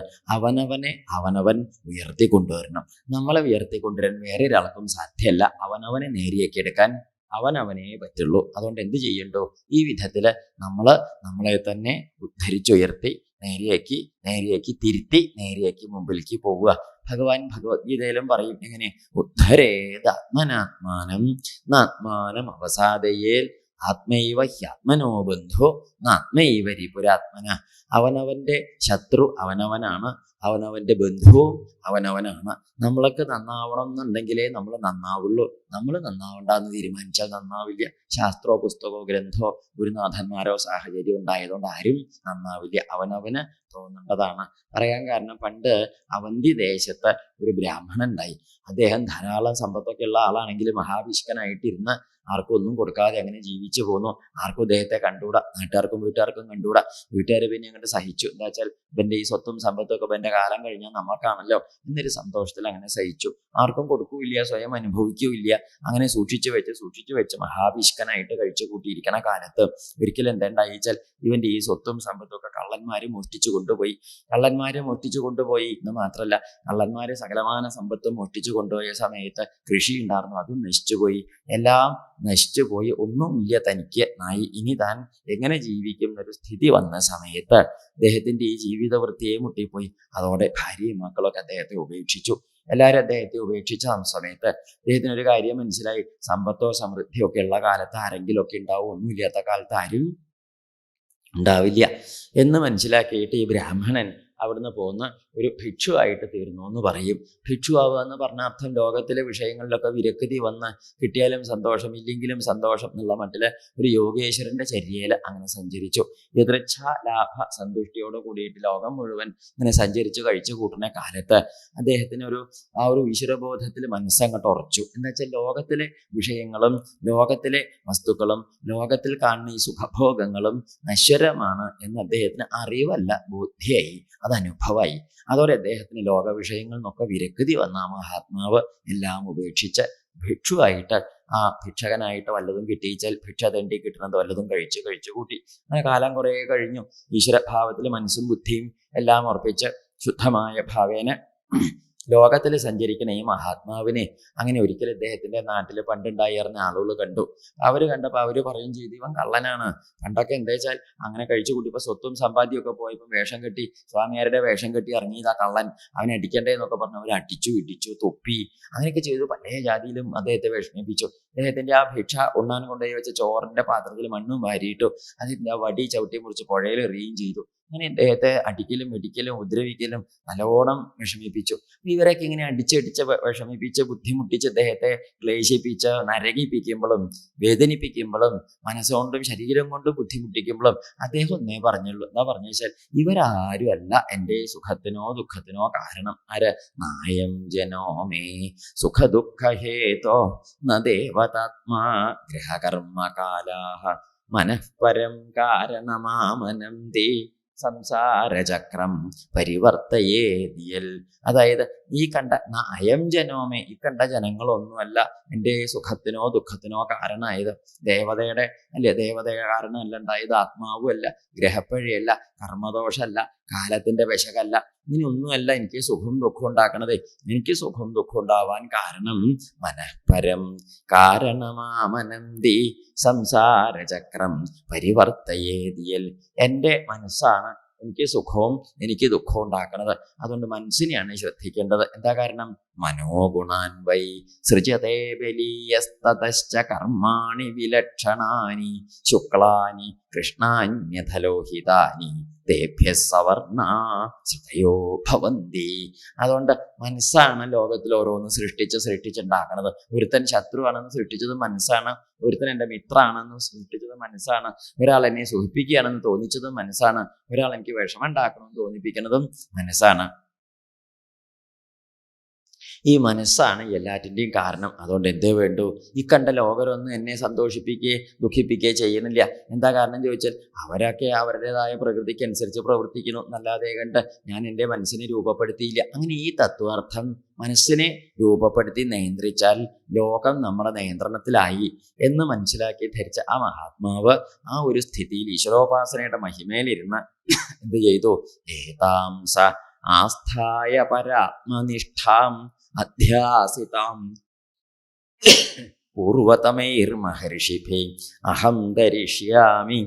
അവനവൻ ഉയർത്തിക്കൊണ്ടുവരണം. നമ്മളെ ഉയർത്തിക്കൊണ്ടുവരാൻ വേറെ ഒരാൾക്കും സാധ്യമല്ല. അവനവനെ നേരെയാക്കി എടുക്കാൻ അവനവനേ പറ്റുള്ളൂ. അതുകൊണ്ട് എന്ത് ചെയ്യണ്ടോ? ഈ വിധത്തില് നമ്മളെ തന്നെ ഉദ്ധരിച്ചുയർത്തി നേരെയാക്കി തിരുത്തി നേരെയാക്കി മുമ്പിലേക്ക് പോവുക. ഭഗവാൻ ഭഗവത്ഗീതയിലും പറയും എങ്ങനെ? ഉദ്ധരേത് ആത്മനാത്മാനം നാത്മാനം അവസാദയേൽ ആത്മൈവ ഹ്യാത്മനോ ബന്ധോ നാത്മൈവ രിപുരാത്മന. അവനവന്റെ ശത്രു അവനവനാണ്, അവനവന്റെ ബന്ധുവും അവനവനാണ്. നമ്മളൊക്കെ നന്നാവണം എന്നുണ്ടെങ്കിലേ നമ്മൾ നന്നാവുള്ളൂ. നമ്മൾ നന്നാവണ്ടെന്ന് തീരുമാനിച്ചാൽ നന്നാവില്ല. ശാസ്ത്രമോ പുസ്തകമോ ഗ്രന്ഥമോ ഗുരുനാഥന്മാരോ സാഹചര്യം ഉണ്ടായതുകൊണ്ട് ആരും നന്നാവില്ല. അവനവന് തോന്നേണ്ടതാണ്. പറയാൻ കാരണം, പണ്ട് അവന്തി ദേശത്ത് ഒരു ബ്രാഹ്മണൻ ഉണ്ടായി. അദ്ദേഹം ധാരാളം സമ്പത്തൊക്കെ ഉള്ള ആളാണെങ്കിൽ മഹാവിഷ്കനായിട്ടിരുന്ന് ആർക്കും ഒന്നും കൊടുക്കാതെ അങ്ങനെ ജീവിച്ചു പോന്നു. ആർക്കും അദ്ദേഹത്തെ കണ്ടുകൂടാ, നാട്ടുകാർക്കും വീട്ടുകാർക്കും കണ്ടുകൂടാ. വീട്ടുകാർ പിന്നെ അങ്ങോട്ട് സഹിച്ചു. എന്താ വെച്ചാൽ ഇവന്റെ ഈ സ്വത്തും സമ്പത്തും ഒക്കെ ഇവന്റെ കാലം കഴിഞ്ഞാൽ നമുക്കാണല്ലോ എന്നൊരു സന്തോഷത്തിൽ അങ്ങനെ സഹിച്ചു. ആർക്കും കൊടുക്കൂല്ല, സ്വയം അനുഭവിക്കൂല്ല. അങ്ങനെ സൂക്ഷിച്ചു വെച്ച് മഹാവിഷ്കനായിട്ട് കഴിച്ചു കൂട്ടിയിരിക്കണ കാലത്ത് ഒരിക്കലും എന്തുണ്ടായിച്ചാൽ ഇവന്റെ ഈ സ്വത്തും സമ്പത്തും ഒക്കെ കള്ളന്മാര് മോഷ്ടിച്ചു കൊണ്ടുപോയി എന്ന് മാത്രമല്ല, കള്ളന്മാര് സകലമാന സമ്പത്തും മോഷ്ടിച്ചു കൊണ്ടുപോയ സമയത്ത് കൃഷി ഉണ്ടായിരുന്നു, അതും നശിച്ചുപോയി. എല്ലാം നശിച്ചുപോയി. ഒന്നുമില്ല തനിക്ക് നായി. ഇനി താൻ എങ്ങനെ ജീവിക്കും എന്നൊരു സ്ഥിതി വന്ന സമയത്ത് അദ്ദേഹത്തിന്റെ ഈ ജീവിത വൃത്തിയെ മുട്ടിപ്പോയി. അതോടെ ഭാര്യയും മക്കളൊക്കെ അദ്ദേഹത്തെ ഉപേക്ഷിച്ചു. എല്ലാവരും അദ്ദേഹത്തെ ഉപേക്ഷിച്ച സമയത്ത് അദ്ദേഹത്തിനൊരു കാര്യം മനസ്സിലായി. സമ്പത്തോ സമൃദ്ധിയോ ഒക്കെ ഉള്ള കാലത്ത് ആരെങ്കിലും ഒക്കെ ഉണ്ടാവും, ഒന്നുമില്ലാത്ത കാലത്ത് ആരും ഉണ്ടാവില്ല എന്ന് മനസ്സിലാക്കിയിട്ട് ഈ ബ്രാഹ്മണൻ അവിടുന്ന് പോകുന്ന ഒരു ഭിക്ഷുവായിട്ട് തീർന്നു എന്ന് പറയും. ഭിക്ഷുവാവുക എന്ന് പറഞ്ഞ അർത്ഥം ലോകത്തിലെ വിഷയങ്ങളിലൊക്കെ വിരക്തി വന്ന് കിട്ടിയാലും സന്തോഷം ഇല്ലെങ്കിലും സന്തോഷം എന്നുള്ള മട്ടില് ഒരു യോഗേശ്വരന്റെ ചര്യയിൽ അങ്ങനെ സഞ്ചരിച്ചു. യദൃച്ഛ ലാഭ സന്തുഷ്ടിയോട് കൂടിയിട്ട് ലോകം മുഴുവൻ ഇങ്ങനെ സഞ്ചരിച്ചു കഴിച്ചു കൂട്ടുന്ന കാലത്ത് അദ്ദേഹത്തിന് ആ ഒരു ഈശ്വരബോധത്തിൽ മനസ്സങ്ങോട്ട് ഉറച്ചു. എന്താ വെച്ചാൽ ലോകത്തിലെ വിഷയങ്ങളും ലോകത്തിലെ വസ്തുക്കളും ലോകത്തിൽ കാണുന്ന ഈ സുഖഭോഗങ്ങളും നശ്വരമാണ് എന്ന് അദ്ദേഹത്തിന് അറിവല്ല, ബോധ്യമായി, അത് അനുഭവമായി. അതോടെ അദ്ദേഹത്തിന് ലോക വിഷയങ്ങളിൽ നിന്നൊക്കെ വിരക്തി വന്ന ആ മഹാത്മാവ് എല്ലാം ഉപേക്ഷിച്ച് ഭിക്ഷുവായിട്ട് ആ ഭിക്ഷകനായിട്ട് വല്ലതും കിട്ടിയിച്ചാൽ ഭിക്ഷ തെണ്ടി കിട്ടുന്നത് വല്ലതും കഴിച്ചു കൂട്ടി. അങ്ങനെ കാലം കുറേ കഴിഞ്ഞു. ഈശ്വരഭാവത്തിൽ മനസ്സും ബുദ്ധിയും എല്ലാം ഉറപ്പിച്ച് ശുദ്ധമായ ഭാവേന ലോകത്തിൽ സഞ്ചരിക്കുന്ന ഈ മഹാത്മാവിനെ അങ്ങനെ ഒരിക്കൽ ഇദ്ദേഹത്തിന്റെ നാട്ടിൽ പണ്ടുണ്ടായിരുന്ന ആളുകൾ കണ്ടു. കണ്ടപ്പോൾ അവര് പറയും ചെയ്തു, ഇവൻ കള്ളനാണ്. പണ്ടൊക്കെ എന്താ വെച്ചാൽ അങ്ങനെ കഴിച്ചു കൂട്ടിയപ്പോൾ സ്വത്തും സമ്പാദ്യമൊക്കെ പോയപ്പോൾ വേഷം കെട്ടി സ്വാമിയാരുടെ വേഷം കെട്ടി ഇറങ്ങിയതാ കള്ളൻ, അവനെ അടിക്കണ്ടേ എന്നൊക്കെ പറഞ്ഞ് അവർ അടിച്ചു ഇടിച്ചു തൊപ്പി അങ്ങനെയൊക്കെ ചെയ്തു. പല ജാതിയിലും അദ്ദേഹത്തെ വിഷമിപ്പിച്ചു. അദ്ദേഹത്തിന്റെ ആ ഭിക്ഷ ഉണ്ണാൻ കൊണ്ടുപോയി വെച്ച ചോറിന്റെ പാത്രത്തിൽ മണ്ണും വാരിയിട്ടു. അതിന്റെ ആ വടി ചവിട്ടി മുറിച്ച് പുഴയിൽ എറിയുകയും ചെയ്തു. അങ്ങനെ ഇദ്ദേഹത്തെ അടിക്കലും ഇടിക്കലും ഉപദ്രവിക്കലും നല്ലോണം വിഷമിപ്പിച്ചു. ഇവരൊക്കെ ഇങ്ങനെ അടിച്ചടിച്ച് വിഷമിപ്പിച്ച് ബുദ്ധിമുട്ടിച്ച് അദ്ദേഹത്തെ ക്ലേശിപ്പിച്ച് നരകിപ്പിക്കുമ്പോഴും വേദനിപ്പിക്കുമ്പോഴും മനസ്സുകൊണ്ടും ശരീരം കൊണ്ടും ബുദ്ധിമുട്ടിക്കുമ്പോഴും അദ്ദേഹം ഒന്നേ പറഞ്ഞുള്ളൂ. എന്താ പറഞ്ഞു വെച്ചാൽ, ഇവരാരും അല്ല എൻ്റെ സുഖത്തിനോ ദുഃഖത്തിനോ കാരണം. ആര്? നായം ജനോ മേ സുഖ ദുഃഖഹേതോ ന ദേവതാത്മാ ഗ്രഹകർമ്മകാലാഹ മനഃപരം കാരണമാമനന്തി സംസാരചക്രം പരിവർത്തയേതിയൽ. അതായത് ഈ കണ്ട അയം ജനോമേ, ഈ കണ്ട ജനങ്ങളൊന്നുമല്ല എൻ്റെ സുഖത്തിനോ ദുഃഖത്തിനോ കാരണമായത്. ദേവതയുടെ കാരണമല്ല ഉണ്ടായത്, ആത്മാവും അല്ല, ഗ്രഹപ്പഴിയല്ല, കർമ്മദോഷമല്ല, കാലത്തിന്റെ വിശകല്ല, ഇങ്ങനെയൊന്നുമല്ല എനിക്ക് സുഖവും ദുഃഖവും ഉണ്ടാക്കണത്. എനിക്ക് സുഖവും ദുഃഖവും ഉണ്ടാവാൻ കാരണം മനഃപരം കാരണമാമനന്തി സംസാരചക്രം പരിവർത്തയേതിയൽ. എൻ്റെ മനസ്സാണ് എനിക്ക് സുഖവും എനിക്ക് ദുഃഖവും ഉണ്ടാക്കുന്നത്. അതുകൊണ്ട് മനസ്സിനെയാണ് ശ്രദ്ധിക്കേണ്ടത്. എന്താ കാരണം? മനോഗുണാൻ വൈ സൃജതേ ബലീയസ്തതശ്ച കർമാണി വിലക്ഷണാനി ശുക്ലാനി കൃഷ്ണാന്യഥലോഹിതാനി തേഭ്യ സവർണാ ശ്രുതയോ ഭവന്തി. അതുകൊണ്ട് മനസ്സാണ് ലോകത്തിൽ ഓരോന്ന് സൃഷ്ടിച്ചുണ്ടാക്കണത്. ഒരുത്തൻ ശത്രുവാണെന്ന് സൃഷ്ടിച്ചത് മനസ്സാണ്, ഒരുത്തൻ എൻ്റെ മിത്രമാണെന്ന് സൃഷ്ടിച്ചത് മനസ്സാണ്, ഒരാൾ എന്നെ സുഖിപ്പിക്കുകയാണെന്ന് തോന്നിച്ചതും മനസ്സാണ്, ഒരാൾ എനിക്ക് വിഷമം ഉണ്ടാക്കണമെന്ന് തോന്നിപ്പിക്കുന്നതും മനസ്സാണ്. ഈ മനസ്സാണ് എല്ലാറ്റിൻ്റെയും കാരണം. അതുകൊണ്ട് എന്തേ വേണ്ടു? ഈ കണ്ട ലോകരൊന്നും എന്നെ സന്തോഷിപ്പിക്കുകയോ ദുഃഖിപ്പിക്കുകയോ ചെയ്യുന്നില്ല. എന്താ കാരണം ചോദിച്ചാൽ, അവരൊക്കെ അവരുടേതായ പ്രകൃതിക്ക് അനുസരിച്ച് പ്രവർത്തിക്കുന്നു എന്നല്ലാതെ കണ്ട് ഞാൻ എൻ്റെ മനസ്സിനെ രൂപപ്പെടുത്തിയില്ല. അങ്ങനെ ഈ തത്വാർത്ഥം മനസ്സിനെ രൂപപ്പെടുത്തി നിയന്ത്രിച്ചാൽ ലോകം നമ്മുടെ നിയന്ത്രണത്തിലായി എന്ന് മനസ്സിലാക്കി ധരിച്ച ആ മഹാത്മാവ് ആ ഒരു സ്ഥിതിയിൽ ഈശ്വരോപാസനയുടെ മഹിമയിലിരുന്ന് എന്ത് ചെയ്തു? ഏതാംസ ആസ്ഥായ പരാത്മനിഷ്ഠാം അധ്യാസിതാം പൂർവതമൈർമഹർഷിഭി അഹം ധരിഷ്യാമി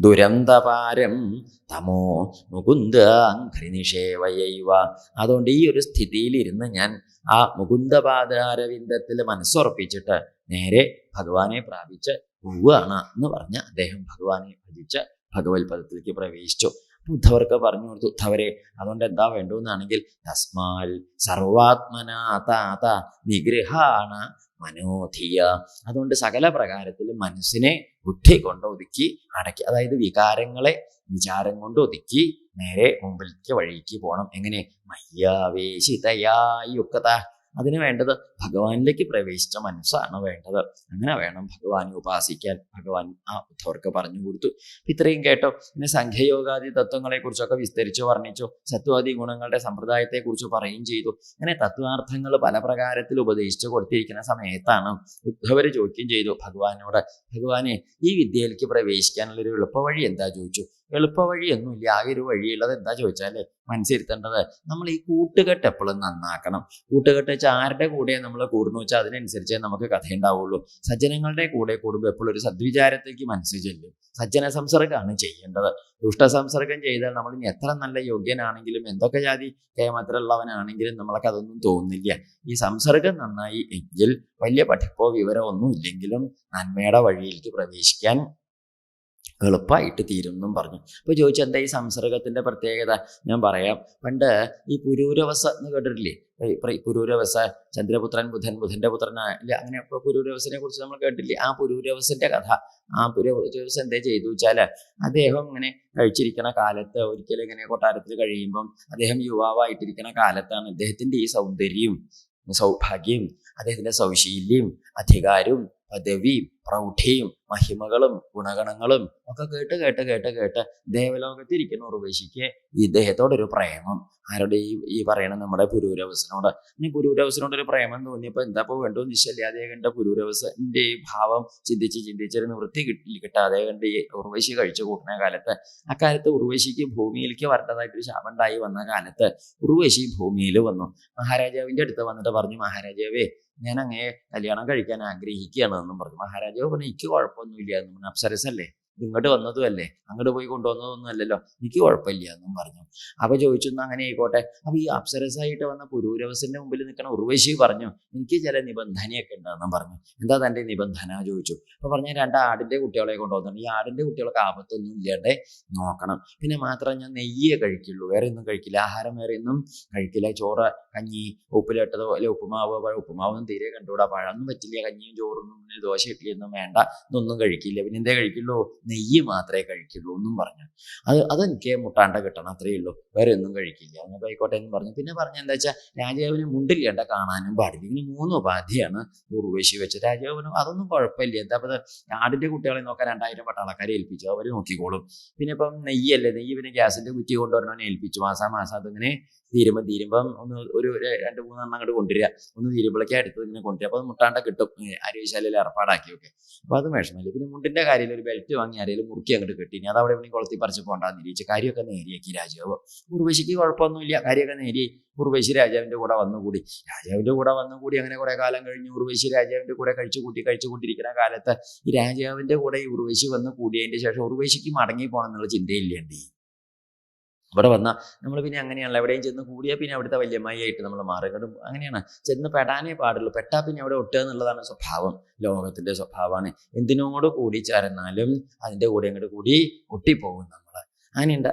ദുരന്തപാരം തമോ മുകുന്ദാഘ്രിനിഷേവയൈവ. അതുകൊണ്ട് ഈ ഒരു സ്ഥിതിയിലിരുന്ന് ഞാൻ ആ മുകുന്ദപാദാരവിന്ദത്തിൽ മനസ്സുറപ്പിച്ചിട്ട് നേരെ ഭഗവാനെ പ്രാപിച്ച് പോവുകയാണ് എന്ന് പറഞ്ഞ് അദ്ദേഹം ഭഗവാനെ ഭജിച്ച് ഭഗവത് പദത്തിലേക്ക് പ്രവേശിച്ചു. ഉദ്ധവർക്ക് പറഞ്ഞു കൊടുത്തു, ഉദ്ധവരെ അതുകൊണ്ട് എന്താ വേണ്ടുവെന്നാണെങ്കിൽ തസ്മാൽ സർവാത്മനാതാത നിഗ്രഹാണ മനോധിയ. അതുകൊണ്ട് സകല പ്രകാരത്തിലും മനസ്സിനെ ബുദ്ധി കൊണ്ട് ഒതുക്കി അടക്കി, അതായത് വികാരങ്ങളെ വിചാരം കൊണ്ട് ഒതുക്കി നേരെ മുമ്പിലേക്ക് വഴിക്ക് പോകണം. എങ്ങനെ? മയ്യാവേശിതയായുക്ത. അതിന് വേണ്ടത് ഭഗവാനിലേക്ക് പ്രവേശിച്ച മനസ്സാണ് വേണ്ടത്. അങ്ങനെ വേണം ഭഗവാനെ ഉപാസിക്കാൻ. ഭഗവാൻ ആ ഉദ്ധവർക്ക് പറഞ്ഞു കൊടുത്തു. ഇത്രയും കേട്ടോ. പിന്നെ സംഖ്യയോഗാദി തത്വങ്ങളെ കുറിച്ചൊക്കെ വിസ്തരിച്ചു വർണ്ണിച്ചു. സത്വാദി ഗുണങ്ങളുടെ സമ്പ്രദായത്തെക്കുറിച്ച് പറയുകയും ചെയ്തു. അങ്ങനെ തത്വാർത്ഥങ്ങൾ പല പ്രകാരത്തിൽ ഉപദേശിച്ചു കൊടുത്തിരിക്കുന്ന സമയത്താണ് ഉദ്ധവര് ചോദിക്കുകയും ചെയ്തു ഭഗവാനോട്, ഭഗവാനെ ഈ വിദ്യയിലേക്ക് പ്രവേശിക്കാനുള്ളൊരു എളുപ്പവഴി എന്താ ചോദിച്ചു. എളുപ്പവഴിയൊന്നുമില്ല, ആകെ ഒരു വഴിയുള്ളത് എന്താ ചോദിച്ചാല് മനസ്സിരുത്തേണ്ടത് നമ്മൾ ഈ കൂട്ടുകെട്ട് എപ്പോഴും നന്നാക്കണം. കൂട്ടുകെട്ട് വെച്ചാൽ ആരുടെ കൂടെ നമ്മൾ കൂടുന്നു വെച്ചാൽ അതിനനുസരിച്ചേ നമുക്ക് കഥയുണ്ടാവുള്ളൂ. സജ്ജനങ്ങളുടെ കൂടെ കൂടുമ്പോൾ എപ്പോഴും ഒരു സദ്വിചാരത്തേക്ക് മനസ്സ് ചെല്ലും. സജ്ജന സംസർഗമാണ് ചെയ്യേണ്ടത്. ദുഷ്ട സംസർഗം ചെയ്താൽ നമ്മൾ ഇനി എത്ര നല്ല യോഗ്യനാണെങ്കിലും എന്തൊക്കെ ജാതി കേമത്തിലുള്ളവനാണെങ്കിലും നമ്മൾക്ക് അതൊന്നും തോന്നുന്നില്ല. ഈ സംസർഗം നന്നായി എങ്കിൽ വലിയ പഠിപ്പോ വിവരമോ ഒന്നും ഇല്ലെങ്കിലും നന്മയുടെ വഴിയിലേക്ക് പ്രവേശിക്കാൻ എളുപ്പമായിട്ട് തീരും എന്നും പറഞ്ഞു. അപ്പോൾ ചോദിച്ചു എന്താ ഈ സംസർഗത്തിൻ്റെ പ്രത്യേകത? ഞാൻ പറയാം. പണ്ട് ഈ പുരൂരവസ എന്ന് കേട്ടിട്ടില്ലേ? പുരൂരവസ, ചന്ദ്രപുത്രൻ ബുധൻ, ബുധൻ്റെ പുത്രനായ അങ്ങനെ ഇപ്പോൾ പുരൂരവസനെ കുറിച്ച് നമ്മൾ കേട്ടില്ലേ? ആ പുരൂരവസൻ്റെ കഥ. ആ പുരൂരവസ എന്താ ചെയ്തു വെച്ചാൽ അദ്ദേഹം ഇങ്ങനെ കഴിച്ചിരിക്കുന്ന കാലത്ത് ഒരിക്കലും ഇങ്ങനെ കൊട്ടാരത്തിൽ കഴിയുമ്പം അദ്ദേഹം യുവാവായിട്ടിരിക്കുന്ന കാലത്താണ് അദ്ദേഹത്തിൻ്റെ ഈ സൗന്ദര്യം, സൗഭാഗ്യം, അദ്ദേഹത്തിൻ്റെ സൗശീല്യം, അധികാരവും പദവിയും പ്രൗഢിയും മഹിമകളും ഗുണഗണങ്ങളും ഒക്കെ കേട്ട് കേട്ട് കേട്ട് കേട്ട് ദേവലോകത്തിരിക്കുന്ന ഉർവശിക്ക് ഇദ്ദേഹത്തോടൊരു പ്രേമം. ആരുടെ? ഈ പറയണ നമ്മുടെ പുരൂരവസനോട്. ഇനി പുരൂരവസനോട് ഒരു പ്രേമം തോന്നിയപ്പോൾ എന്താപ്പോൾ വേണ്ടോ നിശ്ചല്ലാതെ കണ്ട പുരൂരവസന്റെ ഈ ഭാവം ചിന്തിച്ചൊരു നിവൃത്തി കിട്ടാതെ കണ്ട് ഈ ഉർവശി കഴിച്ചു കൂട്ടുന്ന കാലത്ത്, അക്കാലത്ത് ഉർവശിക്ക് ഭൂമിയിലേക്ക് വരേണ്ടതായിട്ടൊരു ശാപം ഉണ്ടായി വന്ന കാലത്ത് ഉർവശി ഭൂമിയിൽ വന്നു. മഹാരാജാവിൻ്റെ അടുത്ത് വന്നിട്ട് പറഞ്ഞു, മഹാരാജാവേ, ഞാൻ അങ്ങേ കല്യാണം കഴിക്കാൻ ആഗ്രഹിക്കുകയാണ് എന്നും പറഞ്ഞു. മഹാരാജാവ് പറഞ്ഞു, എനിക്ക് കുഴപ്പമൊന്നുമില്ല എന്നും പറഞ്ഞു. അപ്സരസല്ലേ, ഇങ്ങോട്ട് വന്നതും അല്ലേ, അങ്ങോട്ട് പോയി കൊണ്ടുവന്നതൊന്നും അല്ലല്ലോ, എനിക്ക് കുഴപ്പമില്ല എന്നും പറഞ്ഞു. അപ്പോൾ ചോദിച്ചു, അങ്ങനെ ആയിക്കോട്ടെ. അപ്പോൾ ഈ അപ്സരസായിട്ട് വന്ന പുരൂരവസന്റെ മുമ്പിൽ നിൽക്കുന്ന ഉർവശി പറഞ്ഞു, എനിക്ക് ചില നിബന്ധനയൊക്കെ ഉണ്ടെന്നും പറഞ്ഞു. എന്താ തൻ്റെ നിബന്ധന ചോദിച്ചു. അപ്പോൾ പറഞ്ഞ 2 ആടിൻ്റെ കുട്ടികളെ കൊണ്ടുവന്നിട്ടുണ്ട്. ഈ ആടിൻ്റെ കുട്ടികൾക്ക് ആപത്തൊന്നും ഇല്ലാതെ നോക്കണം. പിന്നെ മാത്രം ഞാൻ നെയ്യേ കഴിക്കുള്ളൂ, വേറെ ഒന്നും കഴിക്കില്ല. ആഹാരം വേറെ ഒന്നും കഴിക്കില്ല. ചോറ്, കഞ്ഞി, ഉപ്പിലിട്ടതോ അല്ലെ ഉപ്പുമാവ്, ഉപ്പുമാവൊന്നും തീരെ കണ്ടുകൂടാ, പഴമൊന്നും പറ്റില്ല, കഞ്ഞിയും ചോറൊന്നും, ദോശ ഇഡ്ഡലിയൊന്നും വേണ്ട, ഇതൊന്നും കഴിക്കില്ല. പിന്നെ എന്തേ കഴിക്കുള്ളൂ? നെയ്യ് മാത്രമേ കഴിക്കുള്ളൂ എന്നും പറഞ്ഞു. അതെനിക്ക് മുട്ടാണ്ട കിട്ടണം, അത്രയേ ഉള്ളൂ, വേറെ ഒന്നും കഴിക്കില്ല. അങ്ങനെ ആയിക്കോട്ടെ എന്ന് പറഞ്ഞു. പിന്നെ പറഞ്ഞ എന്താ വെച്ചാൽ രാജാവിന് മുണ്ടില്ലാണ്ട കാണാനും പാടില്ല. ഇങ്ങനെ 3 ഉപാധിയാണ് ഉർവശി വെച്ചത്. രാജാവിനും അതൊന്നും കുഴപ്പമില്ല. എന്താ അപ്പോൾ ആടിൻ്റെ കുട്ടികളെ നോക്കാൻ 2000 പട്ടാളക്കാരെ ഏൽപ്പിച്ചു, അവർ നോക്കിക്കോളും. പിന്നെ ഇപ്പം നെയ്യല്ലേ, നെയ്യ് പിന്നെ ഗ്യാസിൻ്റെ കുറ്റി കൊണ്ടുവരണവനെ ഏൽപ്പിച്ചു. മാസം അതിങ്ങനെ തീരുമ്പം ഒന്ന് ഒരു 2-3 എണ്ണം അങ്ങോട്ട് കൊണ്ടുവരിക, ഒന്ന് തീരുമ്പോഴേക്കും അടുത്തത് ഇങ്ങനെ കൊണ്ടുവരിക. അപ്പോൾ അത് മുട്ടാണ്ട കിട്ടും, അരിശാലയിൽ ഏർപ്പാടാക്കി ഒക്കെ. അപ്പോൾ അത് വിഷമമില്ല. പിന്നെ മുണ്ടിൻ്റെ കാര്യത്തിൽ ഒരു ബെൽറ്റ് വാങ്ങി ആരെങ്കിലും മുറുക്കി അങ്ങോട്ട് കെട്ടി, അത് അവിടെ എവിടെ കുളത്തി പറിച്ച് പോകണ്ടെന്ന് ഇരിച്ചു. കാര്യമൊക്കെ നേരിയാക്കി രാജാവ്. ഉർവശിക്ക് കുഴപ്പമൊന്നുമില്ല, കാര്യമൊക്കെ നേരി. ഉർവശി രാജാവിൻ്റെ കൂടെ വന്നുകൂടി. അങ്ങനെ കുറേ കാലം കഴിഞ്ഞ് ഉർവശി രാജാവിൻ്റെ കൂടെ കഴിച്ചു കൂട്ടിയിരിക്കുന്ന കാലത്ത് ഈ രാജാവിൻ്റെ കൂടെ ഈ ഉർവശി വന്ന് കൂടിയതിൻ്റെ ശേഷം ഉർവശിക്ക് മടങ്ങി പോകണം എന്നുള്ള ചിന്തയില്ലേണ്ടി. ഇവിടെ വന്നാൽ നമ്മൾ പിന്നെ അങ്ങനെയാണല്ലോ, എവിടെയും ചെന്ന് കൂടിയാൽ പിന്നെ അവിടുത്തെ വല്യമ്മായിട്ട് നമ്മൾ മാറുകടും. അങ്ങനെയാണ്, ചെന്ന് പെടാനേ പാടുള്ളൂ. പെട്ടാൽ പിന്നെ അവിടെ ഒട്ടുക എന്നുള്ളതാണ് സ്വഭാവം, ലോകത്തിൻ്റെ സ്വഭാവമാണ്. എന്തിനോട് കൂടി ചേർന്നാലും അതിൻ്റെ കൂടെ അങ്ങോട്ട് കൂടി ഒട്ടിപ്പോകും നമ്മൾ. അങ്ങനെയുണ്ട്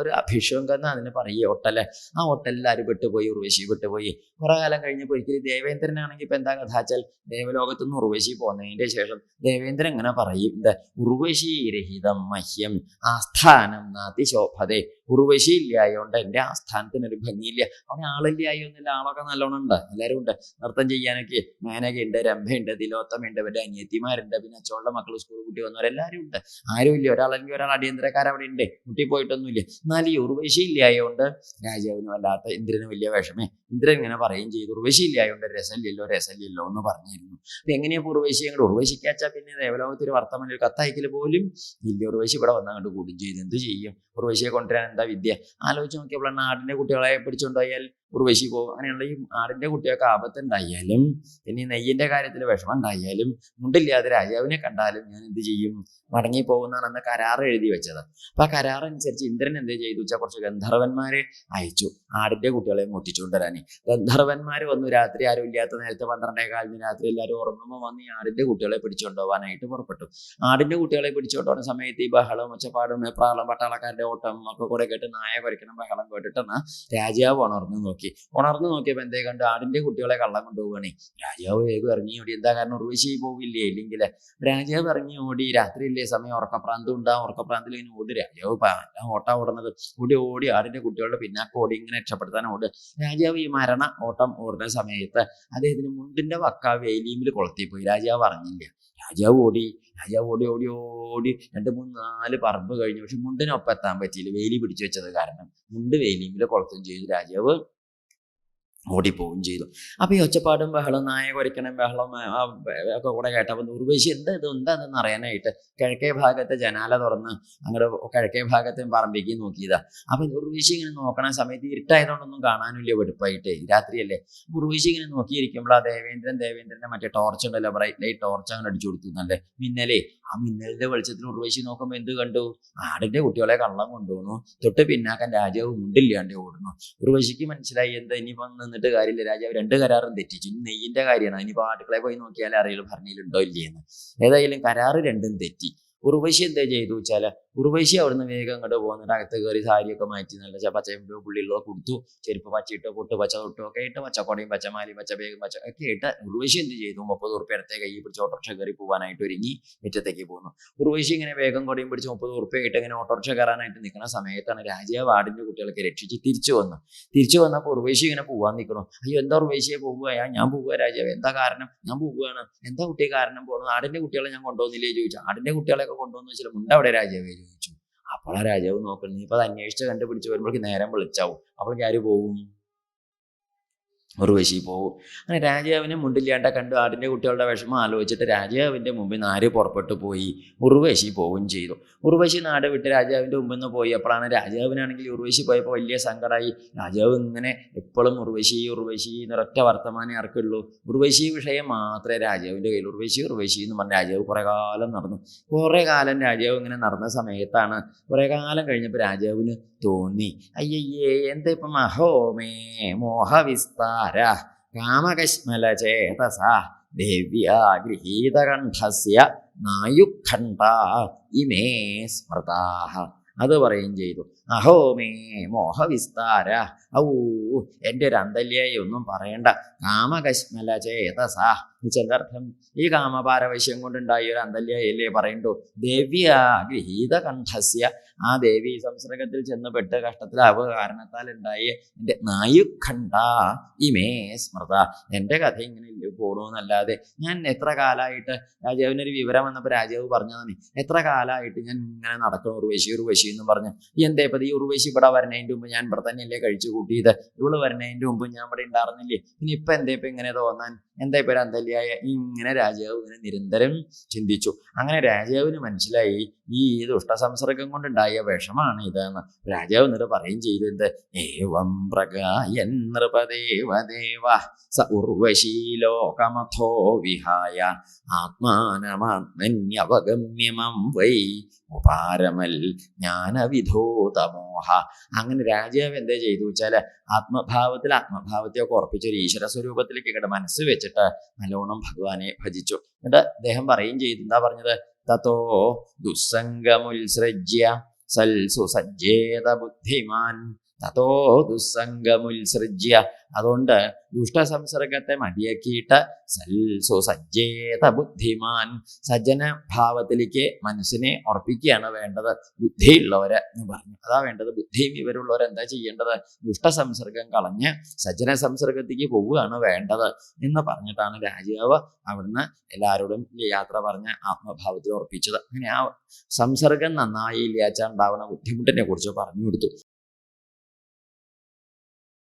ഒരു അഭിഷേകം എന്ന് അതിന് പറയുക, ഒട്ടല്ലേ. ആ ഒട്ടെല്ലാവരും വിട്ടുപോയി, ഉർവശി വിട്ടുപോയി. കുറേ കാലം കഴിഞ്ഞപ്പോൾ ഒരിക്കലും ദേവേന്ദ്രനാണെങ്കിൽ ഇപ്പം എന്താ കഥ വെച്ചാൽ, ദേവലോകത്തു നിന്ന് ഉർവശി പോകുന്നതിൻ്റെ ശേഷം ദേവേന്ദ്രൻ ഇങ്ങനെ പറയും, എന്താ ഉർവശി രഹിതം മഹ്യം ആസ്ഥാനം നാതിശോഭതേ. ഉർവശി ഇല്ലായോണ്ട് എൻ്റെ ആസ്ഥാനത്തിനൊരു ഭംഗിയില്ല. അവിടെ ആളില്ലായൊന്നുമില്ല, ആളൊക്കെ നല്ലോണം ഉണ്ട്, എല്ലാവരും ഉണ്ട്. നൃത്തം ചെയ്യാനൊക്കെ മേനകയുണ്ട്, രംഭയുണ്ട്, തിലോത്തമയുണ്ട്, ഇവരുടെ അനിയത്തിമാരുണ്ട്, പിന്നെ അച്ചോളുടെ മക്കൾ സ്കൂൾ കുട്ടി വന്നവരെല്ലാവരും ഉണ്ട്. ആരും ഇല്ല, ഒരാളെങ്കിൽ ഒരാൾ അടിയന്തരക്കാരവിടെ ഉണ്ട്, കുട്ടിപ്പോയിട്ടൊന്നുമില്ല. എന്നാൽ ഈ ഉർവശി ഇല്ലായതുകൊണ്ട് രാജാവിന് വല്ലാത്ത, ഇന്ദ്രന് വലിയ വിഷമേ. ഇന്ദ്രൻ ഇങ്ങനെ പറയുകയും ചെയ്തു, ഉർവശി ഇല്ലായതുകൊണ്ട് രസമില്ലല്ലോ എന്ന് പറഞ്ഞിരുന്നു. അപ്പം എങ്ങനെയാണ് ഉർവശി അങ്ങോട്ട് ഉർവശിക്കാച്ചാൽ പിന്നെ ദേവലോകത്തിൽ വർത്തമാനം ഒരു കത്തയക്കൽ പോലും ഇല്ല. ഉർവശി ഇവിടെ വന്ന് അങ്ങോട്ട് കൂടും ചെയ്തു. എന്ത് ചെയ്യും? ഉർവശിയെ കൊണ്ടുവരാൻ എന്താ വിദ്യ? ആലോചിച്ച് നോക്കിയപ്പോഴാണ് ആടിൻ്റെ കുട്ടികളെ പിടിച്ചുകൊണ്ടുപോയാൽ ഉർവശി പോകും. അങ്ങനെയുള്ള ഈ ആടിൻ്റെ കുട്ടികൾക്ക് ആപത്തുണ്ടായാലും പിന്നെ ഈ നെയ്യിൻ്റെ കാര്യത്തിൽ വിഷമം ഉണ്ടായാലും മുണ്ടില്ലാതെ രാജാവിനെ കണ്ടാലും ഞാൻ എന്ത് ചെയ്യും? മടങ്ങിപ്പോകുന്നതാണ് അന്ന് കരാർ എഴുതി വെച്ചത്. അപ്പം ആ കരാറനുസരിച്ച് ഇന്ദ്രൻ എന്ത് ചെയ്തു വെച്ചാൽ കുറച്ച് ഗന്ധർവന്മാരെ അയച്ചു ആടിൻ്റെ കുട്ടികളെ മോട്ടിച്ചുകൊണ്ടുവരാൻ. ഗന്ധർവന്മാർ വന്നു രാത്രി, ആരും ഇല്ലാത്ത നേരത്തെ 12:15 രാത്രി എല്ലാവരും ഉറങ്ങുമ്പോൾ വന്ന് ഈ ആടിൻ്റെ കുട്ടികളെ പിടിച്ചുകൊണ്ടുപോകാനായിട്ട് പുറപ്പെട്ടു. ആടിൻ്റെ കുട്ടികളെ പിടിച്ചുകൊണ്ടുപോകുന്ന സമയത്ത് ഈ ബഹളം, ഒച്ചപ്പാടും, പ്രാളം, പട്ടാളക്കാരുടെ ഓട്ടം ഒക്കെ കൂടെ കേട്ട് നായ കുരയ്ക്കണം ബഹളം കേട്ടിട്ടെന്ന് രാജാവ് ഉണർന്നു നോക്കിയപ്പോൾ എന്തേ കണ്ട്? ആടിൻ്റെ കുട്ടികളെ കള്ളം കൊണ്ടുപോവുകയാണേ. രാജാവ് വേഗം ഇറങ്ങി ഓടി. എന്താ കാരണം? ഉർവശി പോവില്ലേ ഇല്ലെങ്കിൽ. രാജാവ് ഇറങ്ങി ഓടി. രാത്രിയില്ലേ, സമയം, ഉറക്കപ്രാന്തം ഉണ്ടാകും. ഉറക്കപ്രാന്തിൽ ഇങ്ങനെ ഓടി. രാജാവ് ഓട്ടാ ഓടുന്നത്. ഓടി ആടിൻ്റെ കുട്ടികളുടെ പിന്നാക്കം ഓടി ഇങ്ങനെ രക്ഷപ്പെടുത്താൻ ഓടുക. രാജാവ് ഈ മരണ ഓട്ടം ഓടുന്ന സമയത്ത് അദ്ദേഹത്തിന് മുണ്ടിൻ്റെ വക്ക വേലിയിൽ കൊളുത്തിപ്പോയി. രാജാവ് അറിഞ്ഞില്ല. രാജാവ് ഓടി 2, 3, 4 പറമ്പ് കഴിഞ്ഞു. പക്ഷെ മുണ്ടിനൊപ്പം എത്താൻ പറ്റിയില്ല, വേലി പിടിച്ചു വെച്ചത് കാരണം. മുണ്ട് വേലിയിൽ കൊളുത്തുകയും ചെയ്തു. രാജാവ് ഓടിപ്പോവുകയും ചെയ്തു. അപ്പോൾ ഈ ഒച്ചപ്പാടും ബഹളം, നായ കുരയ്ക്കണം ബഹളം ഒക്കെ കൂടെ കേട്ടപ്പോൾ ഉർവശി എന്താണെന്ന് അറിയാനായിട്ട് കിഴക്കേ ഭാഗത്തെ ജനാല തുറന്ന് അങ്ങോട്ട് കിഴക്കേ ഭാഗത്തെ പറമ്പേക്ക് നോക്കിയതാ. അപ്പം ഉർവശി ഇങ്ങനെ നോക്കണ സമയത്ത് ഇരുട്ടായതുകൊണ്ടൊന്നും കാണാനില്ല, വെടുപ്പായിട്ട് രാത്രിയല്ലേ. ഉർവശി ഇങ്ങനെ നോക്കിയിരിക്കുമ്പോൾ ആ ദേവേന്ദ്രൻ്റെ മറ്റേ ടോർച്ച് ഉണ്ടല്ലോ, ബ്രൈറ്റ് ലൈറ്റ് ടോർച്ച് അങ്ങനെ അടിച്ചു കൊടുത്തു. നല്ല മിന്നലേ. ആ മിന്നലിൻ്റെ വെളിച്ചത്തിൽ ഉർവശി നോക്കുമ്പോൾ എന്ത് കണ്ടു? ആടിൻ്റെ കുട്ടികളെ കള്ളം കൊണ്ടുപോകുന്നു. തൊട്ട് പിന്നാക്കാൻ രാജാവ് മുണ്ടില്ലാണ്ട് ഓടുന്നു. ഉർവശിക്ക് മനസ്സിലായി, എന്താ ഇനിയിപ്പം നിന്നിട്ട് കാര്യമില്ല, രാജാവ് 2 കരാറും തെറ്റിച്ചു. ഇനി നെയ്യിൻ്റെ കാര്യമാണ്, ഇനിയിപ്പോൾ ആട്ടുകളെ പോയി നോക്കിയാലേ അറിയുള്ളൂ ഭരണിയിലുണ്ടോ ഇല്ലയെന്ന്. ഏതായാലും കരാറ് 2ഉം തെറ്റി. ഉർവശി എന്താ ചെയ്തു വെച്ചാൽ ഉർവശി അവിടുന്ന് വേഗം അങ്ങോട്ട് പോകുന്നിട്ട് അകത്ത് കയറി സാരിയൊക്കെ മാറ്റി നല്ല പച്ചയും പുള്ളിയുള്ളത് കൊടുത്തു, ചെരുപ്പ് പച്ചയിട്ട് പൊട്ട് പച്ച തൊട്ടു ഒക്കെ ഇട്ട് പച്ചക്കൊടയും പച്ചമാലയും പച്ച ബേഗും പച്ച ഒക്കെ ഇട്ട് ഉർവശി എന്ത് ചെയ്തു 30 ഉറുപ്പ്യ അടുത്ത കൈ പിടിച്ച് ഓട്ടോറിക്ഷ കയറി പോകാനായിട്ട് ഒരുങ്ങി മുറ്റത്തേക്ക് പോകുന്നു. ഉർവശി ഇങ്ങനെ വേഗം കൊടയും പിടിച്ച് 30 ഉറുപ്പ്യ ആയിട്ട് ഇങ്ങനെ ഓട്ടോറിക്ഷ കയറാനായിട്ട് നിൽക്കുന്ന സമയത്താണ് രാജാവ് ആടിന്റെ കുട്ടികളൊക്കെ രക്ഷിച്ച് തിരിച്ചു വന്നപ്പോൾ ഉർവശി ഇങ്ങനെ പോകാൻ നിൽക്കണം. അയ്യോ എന്താ ഉർവശിയെ പോകുകയാ? ഞാൻ പോവുക രാജാവ്, എന്താ കാരണം? ഞാൻ പോവുകയാണ്. എന്താ കുട്ടിയെ കാരണം പോകണം? ആടിന്റെ കുട്ടികളെ ഞാൻ കൊണ്ടുവന്നില്ലേ ചോദിച്ചു. ആടിന്റെ കുട്ടികളെയൊക്കെ കൊണ്ടുവന്ന് വെച്ചാൽ മുണ്ടവിടെ രാജാവേ ചോദിച്ചു. അപ്പോൾ ആ രാജാവ് നോക്കണം, നീ ഇപ്പൊ അത് അന്വേഷിച്ച് കണ്ടുപിടിച്ച് വരുമ്പോഴേക്ക് നേരം വിളിച്ചാവും. അപ്പോൾ ആര് പോകും? ഉർവശി പോവും. അങ്ങനെ രാജാവിനെ മുണ്ടില്ലാണ്ട കണ്ടു ആടിൻ്റെ കുട്ടികളുടെ വിഷമം ആലോചിച്ചിട്ട് രാജാവിൻ്റെ മുമ്പിൽ നിന്ന് ആര് പുറപ്പെട്ടു പോയി? ഉർവശി പോവുകയും ചെയ്തു. ഉർവശി നാട് വിട്ട് രാജാവിൻ്റെ മുമ്പിൽ നിന്ന് പോയി. അപ്പോഴാണ് രാജാവിനാണെങ്കിൽ ഉർവശി പോയപ്പോൾ വലിയ സങ്കടമായി. രാജാവ് ഇങ്ങനെ എപ്പോഴും ഉർവശി എന്നൊരൊറ്റ വർത്തമാനേ ആർക്കുള്ളൂ. ഉർവശി വിഷയം മാത്രമേ രാജാവിൻ്റെ കയ്യിൽ. ഉർവശി എന്ന് പറഞ്ഞ രാജാവ് കുറേ കാലം നടന്നു. കുറേ കാലം രാജാവ് ഇങ്ങനെ നടന്ന സമയത്താണ് കുറേ കാലം കഴിഞ്ഞപ്പോൾ രാജാവിന് തോന്നി, അയ്യയ്യേ എന്താ ഇപ്പം മഹോമേ മോഹവിസ്താര കാമകശ്മല ചേതസ ദേവ്യാ ഗൃഹീതകണ്ഠസ്യ നായുഖണ്ഡ ഇമേ സ്മൃതാഹ. അത് പറയുകയും ചെയ്തു. അഹോമേ മോഹവിസ്താര, ഔ എൻ്റെ ഒരു അന്തല്യായി ഒന്നും പറയണ്ട. കാമകശ്മല ചേതസ ചെന്തർത്ഥം ഈ കാമപാരവശ്യം കൊണ്ടുണ്ടായ ഒരു അന്തല്യായല്ലേ പറയണ്ടു. ദേവ്യ ഗൃഹീത കണ്ഠസ്യ, ആ ദേവി സംസർഗത്തിൽ ചെന്നപ്പെട്ട് കഷ്ടത്തിലാവുക കാരണത്താൽ ഉണ്ടായ എൻ്റെ നായുഖണ്ഡ ഇമേ സ്മൃത. എൻ്റെ കഥ ഇങ്ങനെ പോകണമെന്നല്ലാതെ ഞാൻ എത്ര കാലമായിട്ട് രാജാവിനൊരു വിവരം വന്നപ്പോൾ രാജാവ് പറഞ്ഞതാണ്, എത്ര കാലമായിട്ട് ഞാൻ ഇങ്ങനെ നടക്കണം ഉർവശി എന്ന് പറഞ്ഞ്. എന്താ ഇപ്പം ഈ ഉർവശി ഇവിടെ വരണതിൻ്റെ മുമ്പ് ഞാൻ ഇവിടെ തന്നെയല്ലേ കഴിച്ചു കൂട്ടിയത്, ഇവള് വരണതിൻ്റെ മുമ്പ് ഞാൻ ഇവിടെ ഉണ്ടായിരുന്നില്ലേ, ഇനി ഇപ്പം എന്താ ഇപ്പം ഇങ്ങനെ തോന്നാൻ, എന്താ ഇപ്പം ഒരു അന്തല്യായ? ഇങ്ങനെ രാജാവ് ഇങ്ങനെ നിരന്തരം ചിന്തിച്ചു. അങ്ങനെ രാജാവിന് മനസ്സിലായി ഈ ദുഷ്ടസംസർഗം കൊണ്ടുണ്ടായ വിഷമാണ് ഇതെന്ന്. രാജാവ് എന്നിട്ട് പറയും ചെയ്തു, എന്ത് ഏവം പ്രഗായൻ നൃപദേവദേവ സ ഉർവശീലോകമഥോ വിഹായ ആത്മാനമാത്മന്യവഗമ്യമം വൈ ഉപാരമൽ ജ്ഞാനവിധോതമോഹ. അങ്ങനെ രാജാവ് എന്താ ചെയ്തു വെച്ചാൽ ആത്മഭാവത്തെയൊക്കെ ഉറപ്പിച്ചൊരു ഈശ്വര സ്വരൂപത്തിലേക്ക് ഇങ്ങോട്ട് മനസ്സ് വെച്ചിട്ട് നല്ലോണം ഭഗവാനെ ഭജിച്ചു. എന്നിട്ട് അദ്ദേഹം പറയുകയും ചെയ്തു, എന്താ പറഞ്ഞത്? തതോ ദുസ്സംഗമുത്സൃജ്യ സൽസു സജ്ജേത ബുദ്ധിമാൻ. തതോ ദുസ്സംഗമുത്സൃജ്യ, അതുകൊണ്ട് ദുഷ്ടസംസർഗത്തെ മതിയാക്കിയിട്ട് സൽസു സജ്ജേത ബുദ്ധിമാൻ, സജ്ജന ഭാവത്തിലേക്ക് മനസ്സിനെ ഉറപ്പിക്കുകയാണ് വേണ്ടത്. ബുദ്ധിയുള്ളവരെ എന്ന് പറഞ്ഞു, അതാ വേണ്ടത്. ബുദ്ധിയും ഇവരുള്ളവരെന്താ ചെയ്യേണ്ടത്? ദുഷ്ടസംസർഗം കളഞ്ഞ് സജ്ജന സംസർഗത്തേക്ക് പോവുകയാണ് വേണ്ടത് എന്ന് പറഞ്ഞിട്ടാണ് രാജാവ് അവിടുന്ന് എല്ലാവരോടും യാത്ര പറഞ്ഞ് ആത്മഭാവത്തിൽ ഉറപ്പിച്ചത്. അങ്ങനെ ആ സംസർഗം നന്നായി ഇല്ലാച്ചാൽ ഉണ്ടാവുന്ന ബുദ്ധിമുട്ടിനെ കുറിച്ച് പറഞ്ഞു കൊടുത്തു.